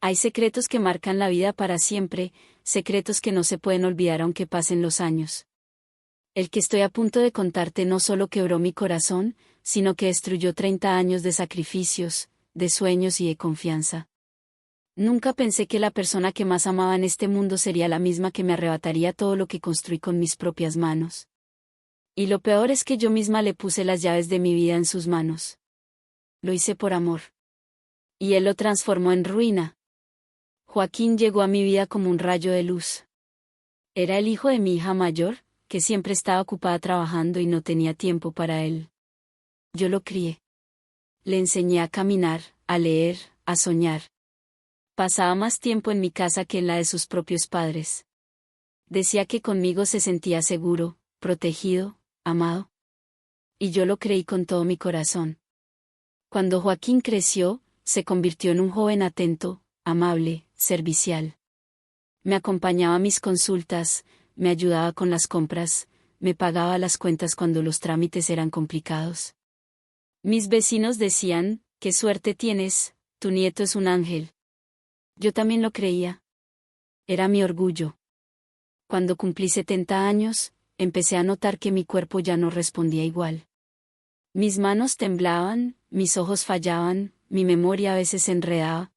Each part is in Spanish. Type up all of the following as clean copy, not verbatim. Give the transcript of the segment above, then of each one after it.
Hay secretos que marcan la vida para siempre, secretos que no se pueden olvidar aunque pasen los años. El que estoy a punto de contarte no solo quebró mi corazón, sino que destruyó 30 años de sacrificios, de sueños y de confianza. Nunca pensé que la persona que más amaba en este mundo sería la misma que me arrebataría todo lo que construí con mis propias manos. Y lo peor es que yo misma le puse las llaves de mi vida en sus manos. Lo hice por amor. Y él lo transformó en ruina. Joaquín llegó a mi vida como un rayo de luz. Era el hijo de mi hija mayor, que siempre estaba ocupada trabajando y no tenía tiempo para él. Yo lo crié. Le enseñé a caminar, a leer, a soñar. Pasaba más tiempo en mi casa que en la de sus propios padres. Decía que conmigo se sentía seguro, protegido, amado. Y yo lo creí con todo mi corazón. Cuando Joaquín creció, se convirtió en un joven atento, amable, servicial. Me acompañaba a mis consultas, me ayudaba con las compras, me pagaba las cuentas cuando los trámites eran complicados. Mis vecinos decían, «Qué suerte tienes, tu nieto es un ángel». Yo también lo creía. Era mi orgullo. Cuando cumplí 70 años, empecé a notar que mi cuerpo ya no respondía igual. Mis manos temblaban, mis ojos fallaban, mi memoria a veces se enredaba.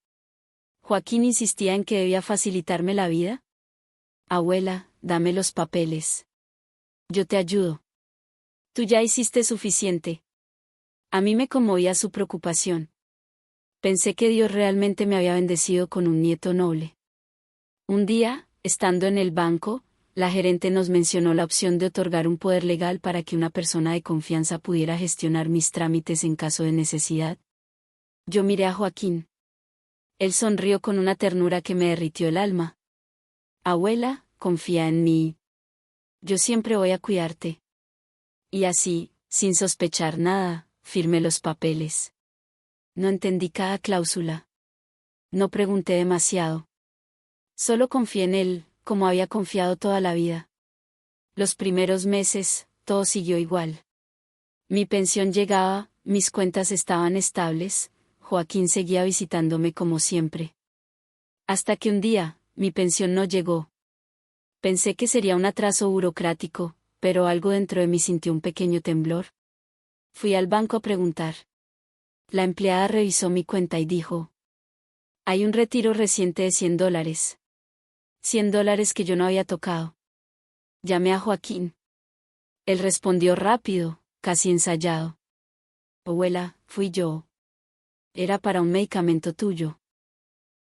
Joaquín insistía en que debía facilitarme la vida. «Abuela, dame los papeles. Yo te ayudo. Tú ya hiciste suficiente». A mí me conmovía su preocupación. Pensé que Dios realmente me había bendecido con un nieto noble. Un día, estando en el banco, la gerente nos mencionó la opción de otorgar un poder legal para que una persona de confianza pudiera gestionar mis trámites en caso de necesidad. Yo miré a Joaquín. Él sonrió con una ternura que me derritió el alma. «Abuela, confía en mí. Yo siempre voy a cuidarte». Y así, sin sospechar nada, firmé los papeles. No entendí cada cláusula. No pregunté demasiado. Solo confié en él, como había confiado toda la vida. Los primeros meses, todo siguió igual. Mi pensión llegaba, mis cuentas estaban estables, Joaquín seguía visitándome como siempre. Hasta que un día, mi pensión no llegó. Pensé que sería un atraso burocrático, pero algo dentro de mí sintió un pequeño temblor. Fui al banco a preguntar. La empleada revisó mi cuenta y dijo: «Hay un retiro reciente de $100. $100 que yo no había tocado». Llamé a Joaquín. Él respondió rápido, casi ensayado: «Abuela, fui yo. Era para un medicamento tuyo.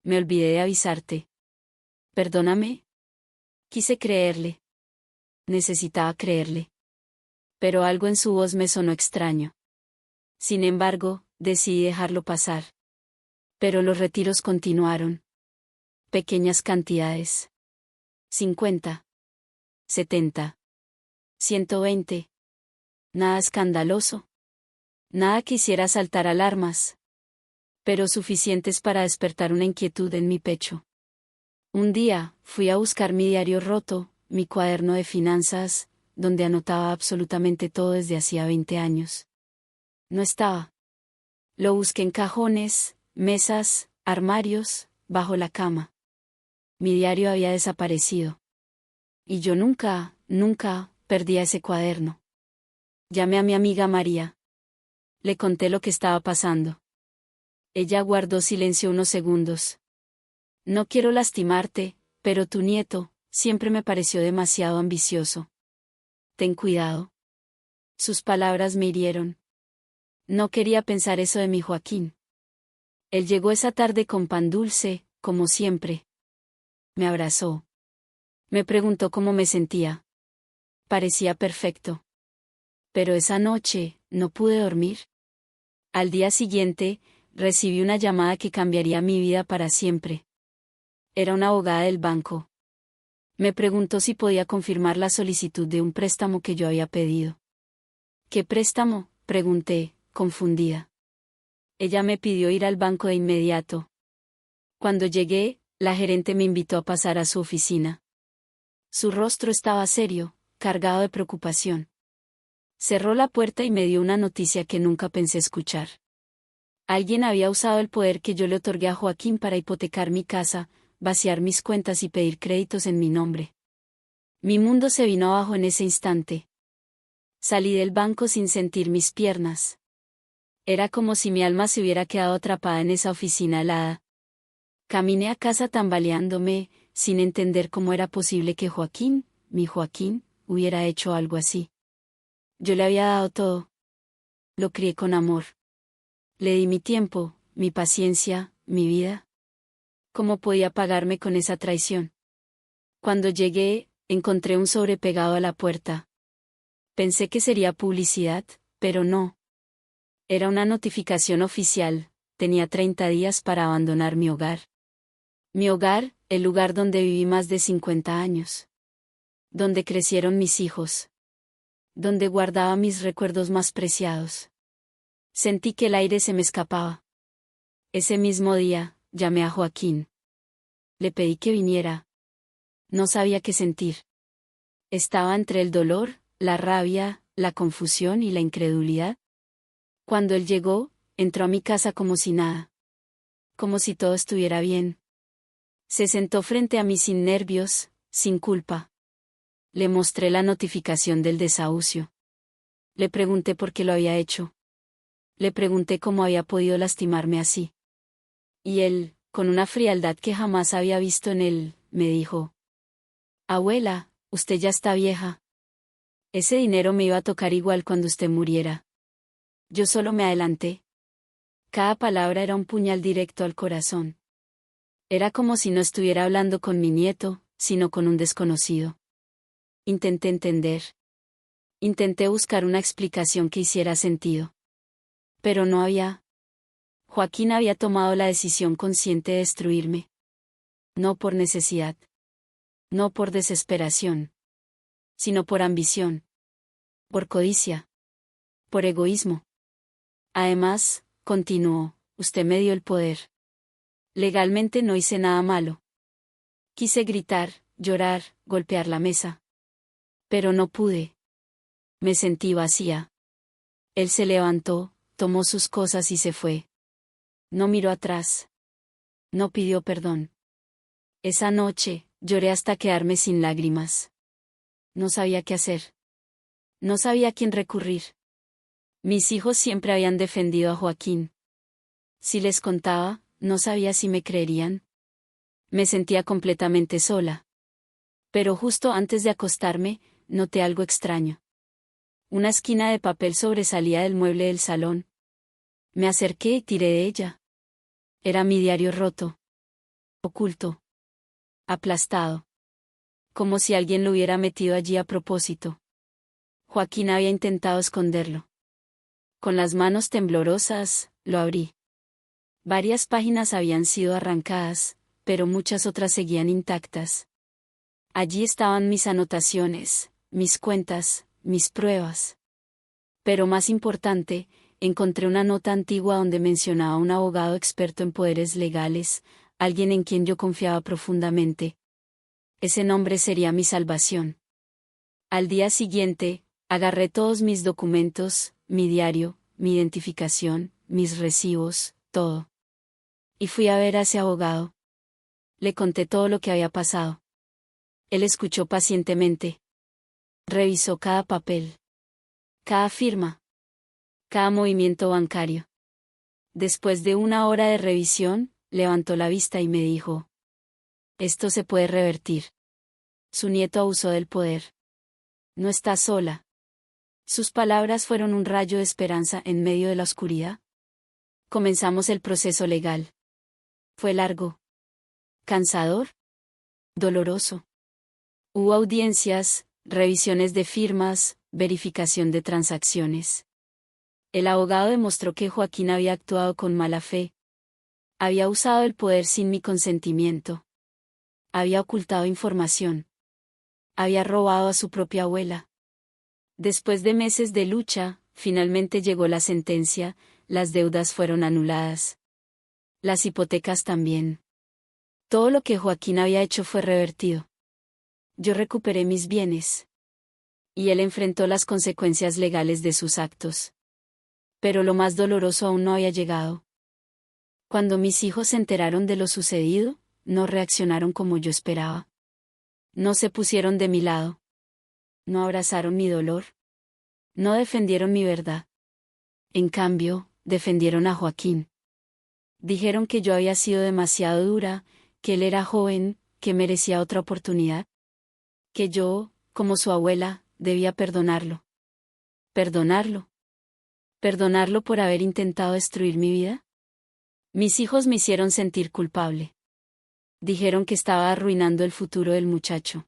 Me olvidé de avisarte. Perdóname». Quise creerle. Necesitaba creerle. Pero algo en su voz me sonó extraño. Sin embargo, decidí dejarlo pasar. Pero los retiros continuaron. Pequeñas cantidades. 50. 70. 120. Nada escandaloso. Nada que hiciera saltar alarmas. Pero suficientes para despertar una inquietud en mi pecho. Un día, fui a buscar mi diario roto, mi cuaderno de finanzas, donde anotaba absolutamente todo desde hacía 20 años. No estaba. Lo busqué en cajones, mesas, armarios, bajo la cama. Mi diario había desaparecido. Y yo nunca perdí ese cuaderno. Llamé a mi amiga María. Le conté lo que estaba pasando. Ella guardó silencio unos segundos. «No quiero lastimarte, pero tu nieto siempre me pareció demasiado ambicioso. Ten cuidado». Sus palabras me hirieron. No quería pensar eso de mi Joaquín. Él llegó esa tarde con pan dulce, como siempre. Me abrazó. Me preguntó cómo me sentía. Parecía perfecto. Pero esa noche, no pude dormir. Al día siguiente, recibí una llamada que cambiaría mi vida para siempre. Era una abogada del banco. Me preguntó si podía confirmar la solicitud de un préstamo que yo había pedido. «¿Qué préstamo?», pregunté, confundida. Ella me pidió ir al banco de inmediato. Cuando llegué, la gerente me invitó a pasar a su oficina. Su rostro estaba serio, cargado de preocupación. Cerró la puerta y me dio una noticia que nunca pensé escuchar. Alguien había usado el poder que yo le otorgué a Joaquín para hipotecar mi casa, vaciar mis cuentas y pedir créditos en mi nombre. Mi mundo se vino abajo en ese instante. Salí del banco sin sentir mis piernas. Era como si mi alma se hubiera quedado atrapada en esa oficina helada. Caminé a casa tambaleándome, sin entender cómo era posible que Joaquín, mi Joaquín, hubiera hecho algo así. Yo le había dado todo. Lo crié con amor. Le di mi tiempo, mi paciencia, mi vida. ¿Cómo podía pagarme con esa traición? Cuando llegué, encontré un sobre pegado a la puerta. Pensé que sería publicidad, pero no. Era una notificación oficial. Tenía 30 días para abandonar mi hogar. Mi hogar, el lugar donde viví más de 50 años. Donde crecieron mis hijos. Donde guardaba mis recuerdos más preciados. Sentí que el aire se me escapaba. Ese mismo día, llamé a Joaquín. Le pedí que viniera. No sabía qué sentir. Estaba entre el dolor, la rabia, la confusión y la incredulidad. Cuando él llegó, entró a mi casa como si nada. Como si todo estuviera bien. Se sentó frente a mí sin nervios, sin culpa. Le mostré la notificación del desahucio. Le pregunté por qué lo había hecho. Le pregunté cómo había podido lastimarme así. Y él, con una frialdad que jamás había visto en él, me dijo: Abuela, usted ya está vieja. Ese dinero me iba a tocar igual cuando usted muriera. Yo solo me adelanté. Cada palabra era un puñal directo al corazón. Era como si no estuviera hablando con mi nieto, sino con un desconocido. Intenté entender. Intenté buscar una explicación que hiciera sentido. Pero no había. Joaquín había tomado la decisión consciente de destruirme. No por necesidad. No por desesperación. Sino por ambición. Por codicia. Por egoísmo. Además, continuó, usted me dio el poder. Legalmente no hice nada malo. Quise gritar, llorar, golpear la mesa. Pero no pude. Me sentí vacía. Él se levantó, tomó sus cosas y se fue. No miró atrás. No pidió perdón. Esa noche, lloré hasta quedarme sin lágrimas. No sabía qué hacer. No sabía a quién recurrir. Mis hijos siempre habían defendido a Joaquín. Si les contaba, no sabía si me creerían. Me sentía completamente sola. Pero justo antes de acostarme, noté algo extraño. Una esquina de papel sobresalía del mueble del salón. Me acerqué y tiré de ella. Era mi diario roto. Oculto. Aplastado. Como si alguien lo hubiera metido allí a propósito. Joaquín había intentado esconderlo. Con las manos temblorosas, lo abrí. Varias páginas habían sido arrancadas, pero muchas otras seguían intactas. Allí estaban mis anotaciones, mis cuentas, mis pruebas. Pero más importante, encontré una nota antigua donde mencionaba a un abogado experto en poderes legales, alguien en quien yo confiaba profundamente. Ese nombre sería mi salvación. Al día siguiente, agarré todos mis documentos, mi diario, mi identificación, mis recibos, todo. Y fui a ver a ese abogado. Le conté todo lo que había pasado. Él escuchó pacientemente. Revisó cada papel. Cada firma. Cada movimiento bancario. Después de 1 hora de revisión, levantó la vista y me dijo: esto se puede revertir. Su nieto abusó del poder. No está sola. Sus palabras fueron un rayo de esperanza en medio de la oscuridad. Comenzamos el proceso legal. Fue largo. Cansador. Doloroso. Hubo audiencias, revisiones de firmas, verificación de transacciones. El abogado demostró que Joaquín había actuado con mala fe. Había usado el poder sin mi consentimiento. Había ocultado información. Había robado a su propia abuela. Después de meses de lucha, finalmente llegó la sentencia, las deudas fueron anuladas. Las hipotecas también. Todo lo que Joaquín había hecho fue revertido. Yo recuperé mis bienes. Y él enfrentó las consecuencias legales de sus actos. Pero lo más doloroso aún no había llegado. Cuando mis hijos se enteraron de lo sucedido, no reaccionaron como yo esperaba. No se pusieron de mi lado. No abrazaron mi dolor. No defendieron mi verdad. En cambio, defendieron a Joaquín. Dijeron que yo había sido demasiado dura, que él era joven, que merecía otra oportunidad. Que yo, como su abuela, debía perdonarlo. ¿Perdonarlo? ¿Perdonarlo por haber intentado destruir mi vida? Mis hijos me hicieron sentir culpable. Dijeron que estaba arruinando el futuro del muchacho.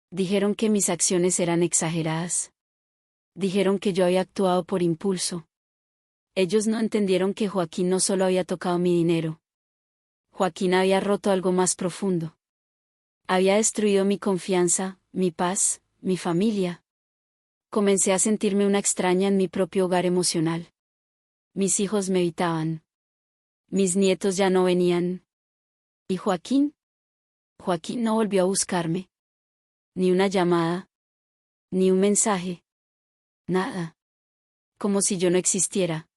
Dijeron que mis acciones eran exageradas. Dijeron que yo había actuado por impulso. Ellos no entendieron que Joaquín no solo había tocado mi dinero. Joaquín había roto algo más profundo. Había destruido mi confianza, mi paz, mi familia. Comencé a sentirme una extraña en mi propio hogar emocional. Mis hijos me evitaban. Mis nietos ya no venían. ¿Y Joaquín? Joaquín no volvió a buscarme. Ni una llamada. Ni un mensaje. Nada. Como si yo no existiera.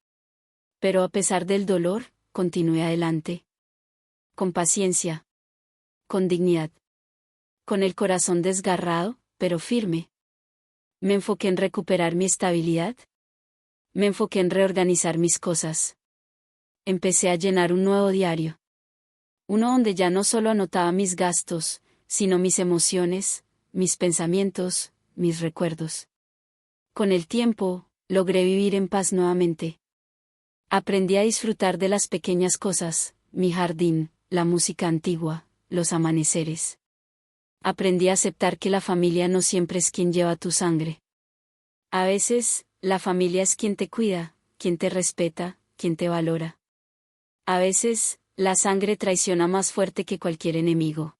Pero a pesar del dolor, continué adelante. Con paciencia. Con dignidad. Con el corazón desgarrado, pero firme. Me enfoqué en recuperar mi estabilidad. Me enfoqué en reorganizar mis cosas. Empecé a llenar un nuevo diario. Uno donde ya no solo anotaba mis gastos, sino mis emociones, mis pensamientos, mis recuerdos. Con el tiempo, logré vivir en paz nuevamente. Aprendí a disfrutar de las pequeñas cosas, mi jardín, la música antigua, los amaneceres. Aprendí a aceptar que la familia no siempre es quien lleva tu sangre. A veces, la familia es quien te cuida, quien te respeta, quien te valora. A veces, la sangre traiciona más fuerte que cualquier enemigo.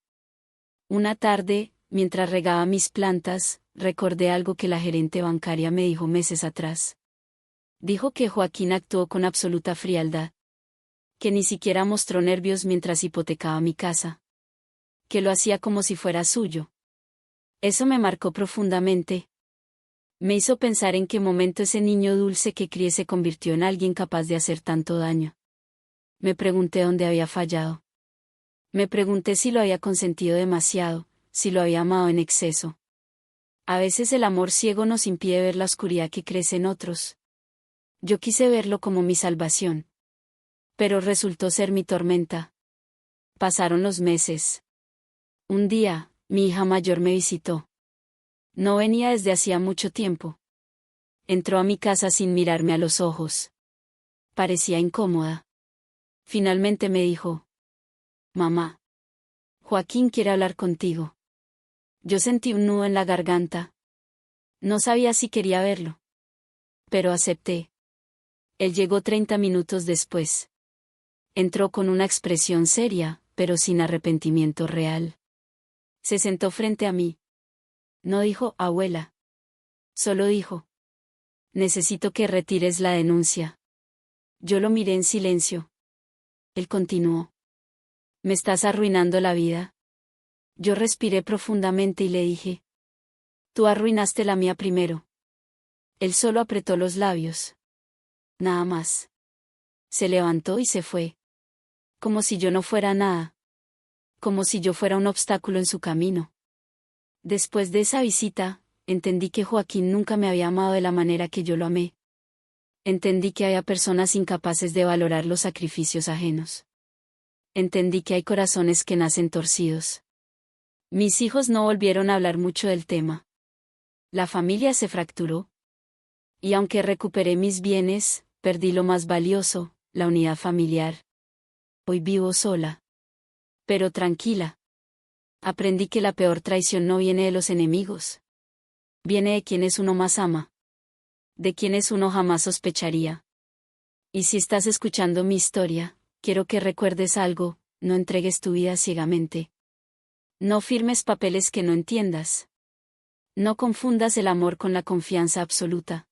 Una tarde, mientras regaba mis plantas, recordé algo que la gerente bancaria me dijo meses atrás. Dijo que Joaquín actuó con absoluta frialdad. Que ni siquiera mostró nervios mientras hipotecaba mi casa. Que lo hacía como si fuera suyo. Eso me marcó profundamente. Me hizo pensar en qué momento ese niño dulce que crié se convirtió en alguien capaz de hacer tanto daño. Me pregunté dónde había fallado. Me pregunté si lo había consentido demasiado, si lo había amado en exceso. A veces el amor ciego nos impide ver la oscuridad que crece en otros. Yo quise verlo como mi salvación. Pero resultó ser mi tormenta. Pasaron los meses. Un día, mi hija mayor me visitó. No venía desde hacía mucho tiempo. Entró a mi casa sin mirarme a los ojos. Parecía incómoda. Finalmente me dijo: «Mamá, Joaquín quiere hablar contigo». Yo sentí un nudo en la garganta. No sabía si quería verlo. Pero acepté. Él llegó 30 minutos después. Entró con una expresión seria, pero sin arrepentimiento real. Se sentó frente a mí. No dijo: «Abuela». Solo dijo: «Necesito que retires la denuncia». Yo lo miré en silencio. Él continuó: «Me estás arruinando la vida». Yo respiré profundamente y le dije: «Tú arruinaste la mía primero». Él solo apretó los labios. Nada más. Se levantó y se fue. Como si yo no fuera nada. Como si yo fuera un obstáculo en su camino. Después de esa visita, entendí que Joaquín nunca me había amado de la manera que yo lo amé. Entendí que había personas incapaces de valorar los sacrificios ajenos. Entendí que hay corazones que nacen torcidos. Mis hijos no volvieron a hablar mucho del tema. La familia se fracturó. Y aunque recuperé mis bienes, perdí lo más valioso, la unidad familiar. Hoy vivo sola. Pero tranquila. Aprendí que la peor traición no viene de los enemigos. Viene de quienes uno más ama. De quienes uno jamás sospecharía. Y si estás escuchando mi historia, quiero que recuerdes algo: no entregues tu vida ciegamente. No firmes papeles que no entiendas. No confundas el amor con la confianza absoluta.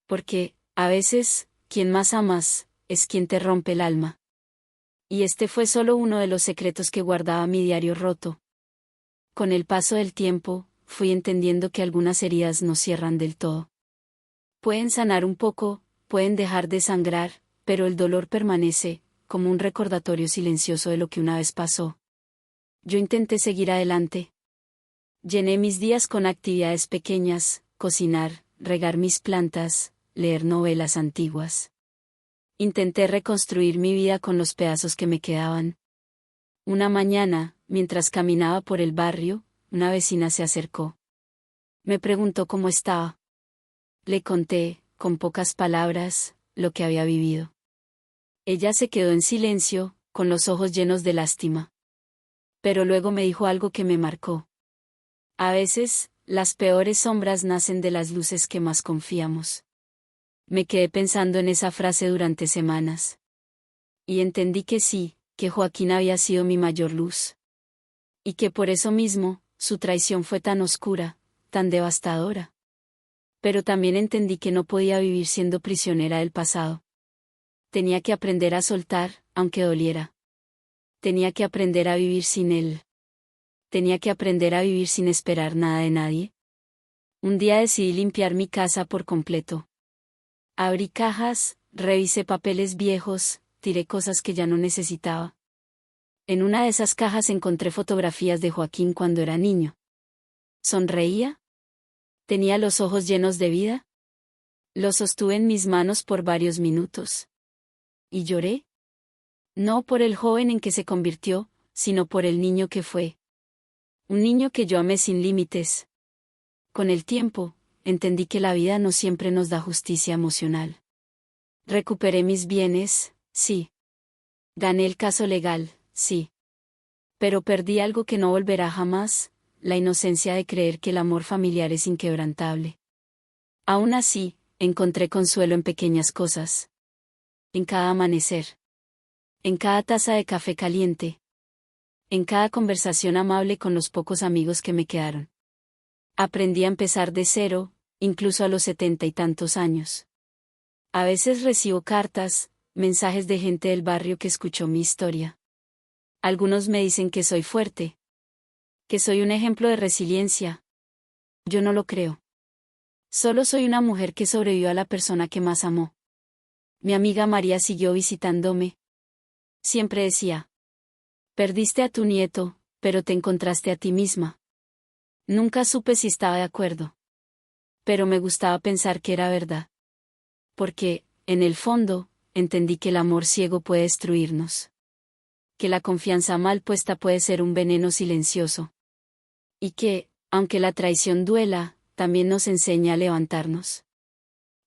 Porque, a veces, quien más amas, es quien te rompe el alma. Y este fue solo uno de los secretos que guardaba mi diario roto. Con el paso del tiempo, fui entendiendo que algunas heridas no cierran del todo. Pueden sanar un poco, pueden dejar de sangrar, pero el dolor permanece, como un recordatorio silencioso de lo que una vez pasó. Yo intenté seguir adelante. Llené mis días con actividades pequeñas, cocinar, regar mis plantas, leer novelas antiguas. Intenté reconstruir mi vida con los pedazos que me quedaban. Una mañana, mientras caminaba por el barrio, una vecina se acercó. Me preguntó cómo estaba. Le conté, con pocas palabras, lo que había vivido. Ella se quedó en silencio, con los ojos llenos de lástima. Pero luego me dijo algo que me marcó. A veces, las peores sombras nacen de las luces que más confiamos. Me quedé pensando en esa frase durante semanas. Y entendí que sí, que Joaquín había sido mi mayor luz. Y que por eso mismo, su traición fue tan oscura, tan devastadora. Pero también entendí que no podía vivir siendo prisionera del pasado. Tenía que aprender a soltar, aunque doliera. Tenía que aprender a vivir sin él. Tenía que aprender a vivir sin esperar nada de nadie. Un día decidí limpiar mi casa por completo. Abrí cajas, revisé papeles viejos, tiré cosas que ya no necesitaba. En una de esas cajas encontré fotografías de Joaquín cuando era niño. ¿Sonreía? ¿Tenía los ojos llenos de vida? Lo sostuve en mis manos por varios minutos. ¿Y lloré? No por el joven en que se convirtió, sino por el niño que fue. Un niño que yo amé sin límites. Con el tiempo, entendí que la vida no siempre nos da justicia emocional. Recuperé mis bienes, sí. Gané el caso legal, sí. Pero perdí algo que no volverá jamás, la inocencia de creer que el amor familiar es inquebrantable. Aún así, encontré consuelo en pequeñas cosas. En cada amanecer. En cada taza de café caliente. En cada conversación amable con los pocos amigos que me quedaron. Aprendí a empezar de cero, incluso a los 70 y tantos años. A veces recibo cartas, mensajes de gente del barrio que escuchó mi historia. Algunos me dicen que soy fuerte. Que soy un ejemplo de resiliencia. Yo no lo creo. Solo soy una mujer que sobrevivió a la persona que más amó. Mi amiga María siguió visitándome. Siempre decía: perdiste a tu nieto, pero te encontraste a ti misma. Nunca supe si estaba de acuerdo. Pero me gustaba pensar que era verdad. Porque, en el fondo, entendí que el amor ciego puede destruirnos. Que la confianza mal puesta puede ser un veneno silencioso. Y que, aunque la traición duela, también nos enseña a levantarnos.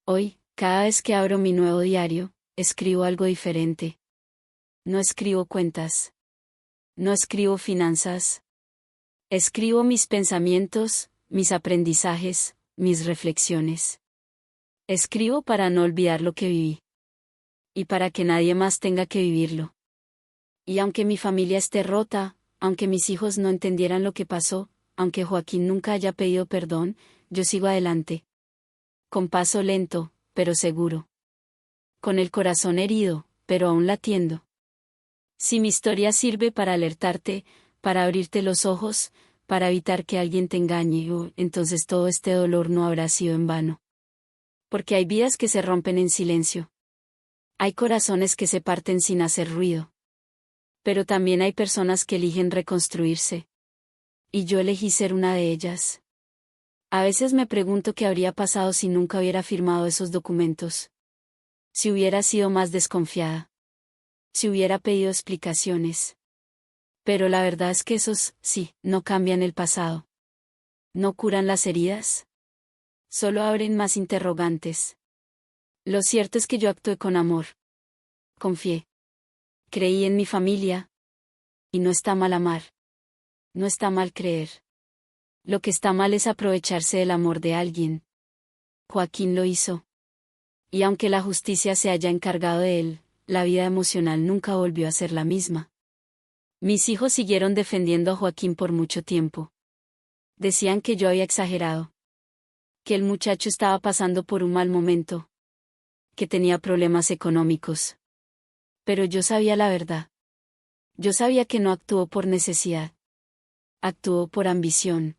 Hoy, cada vez que abro mi nuevo diario, escribo algo diferente. No escribo cuentas. No escribo finanzas. Escribo mis pensamientos, mis aprendizajes, mis reflexiones. Escribo para no olvidar lo que viví. Y para que nadie más tenga que vivirlo. Y aunque mi familia esté rota, aunque mis hijos no entendieran lo que pasó, aunque Joaquín nunca haya pedido perdón, yo sigo adelante. Con paso lento, pero seguro. Con el corazón herido, pero aún latiendo. Si mi historia sirve para alertarte, para abrirte los ojos, para evitar que alguien te engañe, entonces todo este dolor no habrá sido en vano. Porque hay vidas que se rompen en silencio. Hay corazones que se parten sin hacer ruido. Pero también hay personas que eligen reconstruirse. Y yo elegí ser una de ellas. A veces me pregunto qué habría pasado si nunca hubiera firmado esos documentos. Si hubiera sido más desconfiada. Si hubiera pedido explicaciones. Pero la verdad es que esos, sí, no cambian el pasado. No curan las heridas. Solo abren más interrogantes. Lo cierto es que yo actué con amor. Confié. Creí en mi familia. Y no está mal amar. No está mal creer. Lo que está mal es aprovecharse del amor de alguien. Joaquín lo hizo. Y aunque la justicia se haya encargado de él, la vida emocional nunca volvió a ser la misma. Mis hijos siguieron defendiendo a Joaquín por mucho tiempo. Decían que yo había exagerado. Que el muchacho estaba pasando por un mal momento. Que tenía problemas económicos. Pero yo sabía la verdad. Yo sabía que no actuó por necesidad. Actuó por ambición.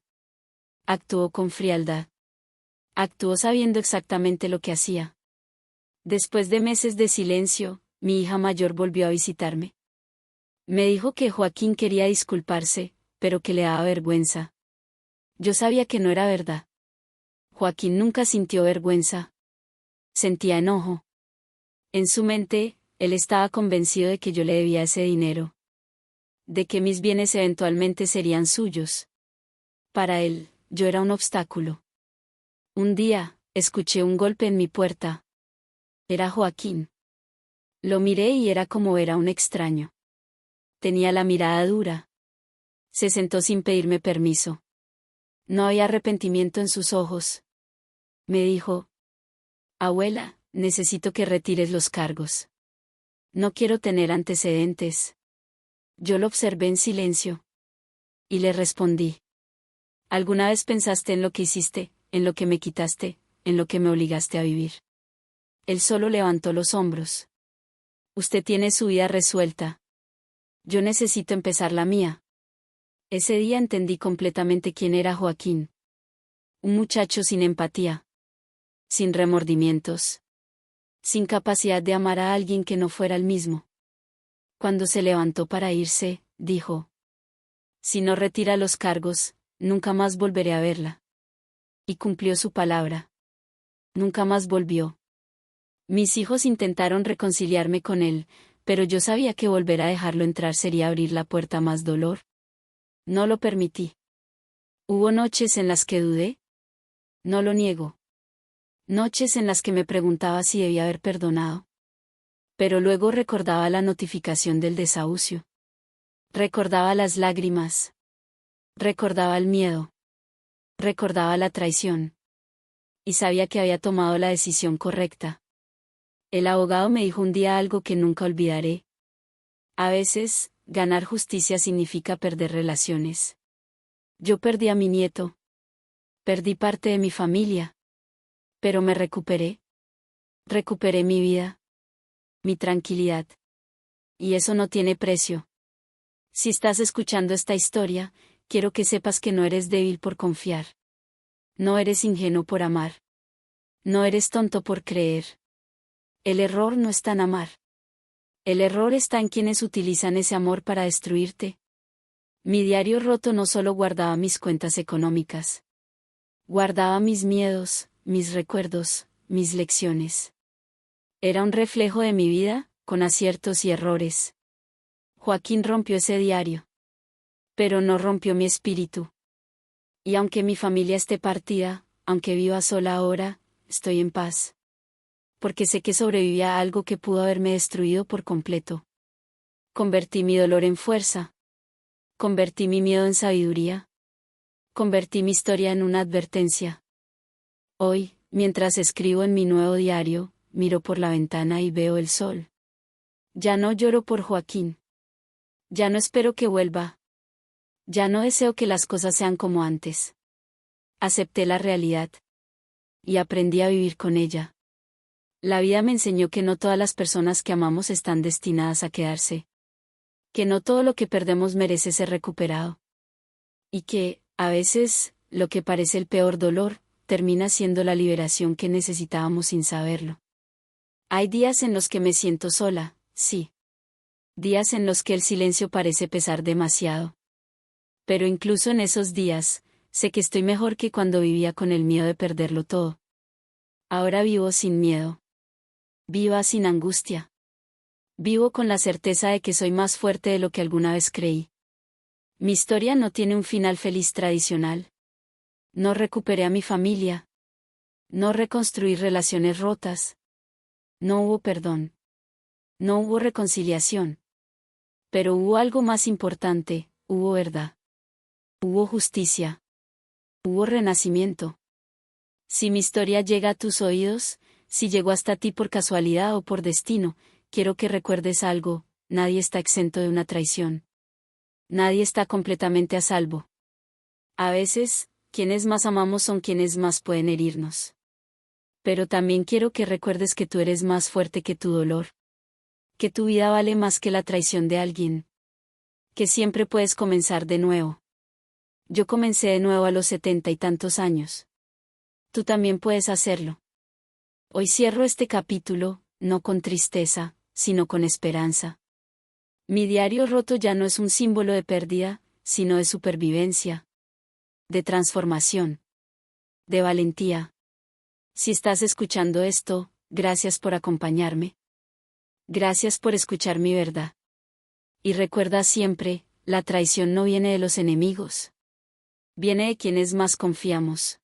Actuó con frialdad. Actuó sabiendo exactamente lo que hacía. Después de meses de silencio, mi hija mayor volvió a visitarme. Me dijo que Joaquín quería disculparse, pero que le daba vergüenza. Yo sabía que no era verdad. Joaquín nunca sintió vergüenza. Sentía enojo. En su mente, él estaba convencido de que yo le debía ese dinero. De que mis bienes eventualmente serían suyos. Para él, yo era un obstáculo. Un día, escuché un golpe en mi puerta. Era Joaquín. Lo miré y era como ver a un extraño. Tenía la mirada dura. Se sentó sin pedirme permiso. No había arrepentimiento en sus ojos. Me dijo: abuela, necesito que retires los cargos. No quiero tener antecedentes. Yo lo observé en silencio. Y le respondí: ¿alguna vez pensaste en lo que hiciste, en lo que me quitaste, en lo que me obligaste a vivir? Él solo levantó los hombros. Usted tiene su vida resuelta. Yo necesito empezar la mía. Ese día entendí completamente quién era Joaquín. Un muchacho sin empatía. Sin remordimientos. Sin capacidad de amar a alguien que no fuera el mismo. Cuando se levantó para irse, dijo: si no retira los cargos, nunca más volveré a verla. Y cumplió su palabra. Nunca más volvió. Mis hijos intentaron reconciliarme con él, pero yo sabía que volver a dejarlo entrar sería abrir la puerta a más dolor. No lo permití. ¿Hubo noches en las que dudé? No lo niego. Noches en las que me preguntaba si debía haber perdonado. Pero luego recordaba la notificación del desahucio. Recordaba las lágrimas. Recordaba el miedo. Recordaba la traición. Y sabía que había tomado la decisión correcta. El abogado me dijo un día algo que nunca olvidaré. A veces, ganar justicia significa perder relaciones. Yo perdí a mi nieto. Perdí parte de mi familia. Pero me recuperé. Recuperé mi vida. Mi tranquilidad. Y eso no tiene precio. Si estás escuchando esta historia, quiero que sepas que no eres débil por confiar. No eres ingenuo por amar. No eres tonto por creer. El error no está en amar. El error está en quienes utilizan ese amor para destruirte. Mi diario roto no solo guardaba mis cuentas económicas. Guardaba mis miedos, mis recuerdos, mis lecciones. Era un reflejo de mi vida, con aciertos y errores. Joaquín rompió ese diario. Pero no rompió mi espíritu. Y aunque mi familia esté partida, aunque viva sola ahora, estoy en paz. Porque sé que sobreviví a algo que pudo haberme destruido por completo. Convertí mi dolor en fuerza. Convertí mi miedo en sabiduría. Convertí mi historia en una advertencia. Hoy, mientras escribo en mi nuevo diario, miro por la ventana y veo el sol. Ya no lloro por Joaquín. Ya no espero que vuelva. Ya no deseo que las cosas sean como antes. Acepté la realidad. Y aprendí a vivir con ella. La vida me enseñó que no todas las personas que amamos están destinadas a quedarse. Que no todo lo que perdemos merece ser recuperado. Y que, a veces, lo que parece el peor dolor, termina siendo la liberación que necesitábamos sin saberlo. Hay días en los que me siento sola, sí. Días en los que el silencio parece pesar demasiado. Pero incluso en esos días, sé que estoy mejor que cuando vivía con el miedo de perderlo todo. Ahora vivo sin miedo. Vivo sin angustia. Vivo con la certeza de que soy más fuerte de lo que alguna vez creí. Mi historia no tiene un final feliz tradicional. No recuperé a mi familia. No reconstruí relaciones rotas. No hubo perdón. No hubo reconciliación. Pero hubo algo más importante, hubo verdad. Hubo justicia. Hubo renacimiento. Si mi historia llega a tus oídos, si llegó hasta ti por casualidad o por destino, quiero que recuerdes algo: nadie está exento de una traición. Nadie está completamente a salvo. A veces, quienes más amamos son quienes más pueden herirnos. Pero también quiero que recuerdes que tú eres más fuerte que tu dolor. Que tu vida vale más que la traición de alguien. Que siempre puedes comenzar de nuevo. Yo comencé de nuevo a los 70 y tantos años. Tú también puedes hacerlo. Hoy cierro este capítulo, no con tristeza, sino con esperanza. Mi diario roto ya no es un símbolo de pérdida, sino de supervivencia, de transformación, de valentía. Si estás escuchando esto, gracias por acompañarme. Gracias por escuchar mi verdad. Y recuerda siempre, la traición no viene de los enemigos. Viene de quienes más confiamos.